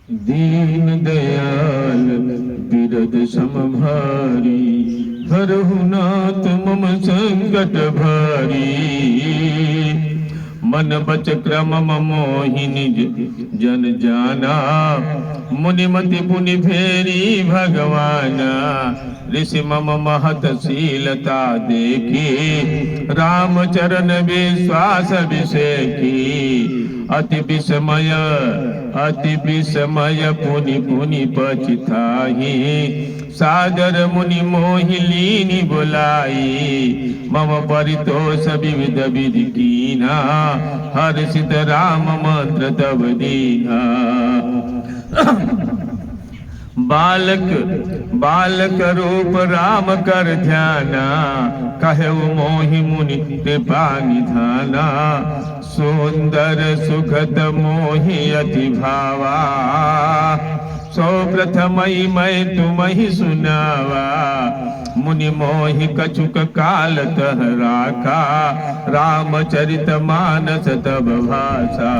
दीन दयाल बिरद समभारी, हरहु नाथ मम संकट भारी। मन बच क्रम मोहि निज जन जाना, मुनिमति पुनि फेरी भगवाना। ऋषि मम महत शीलता देखी, रामचरण विश्वास विषेखी। अति विस्मय पुनि पुनि पछिताहि, सादर मुनि मोहि लीनि बुलाई। मम परितोष विविध विधि कीना, हर्षित राम मंत्र तब दीना। बालक रूप राम कर ध्याना, कहु मोहि मुनि कृपा निधाना। सुंदर सुखद मोहि अति भावा, सो प्रथमहि मैं तुम्हि सुनावा। मुनि मोहि कछुक काल तह राखा, रामचरित मानस तब भाषा।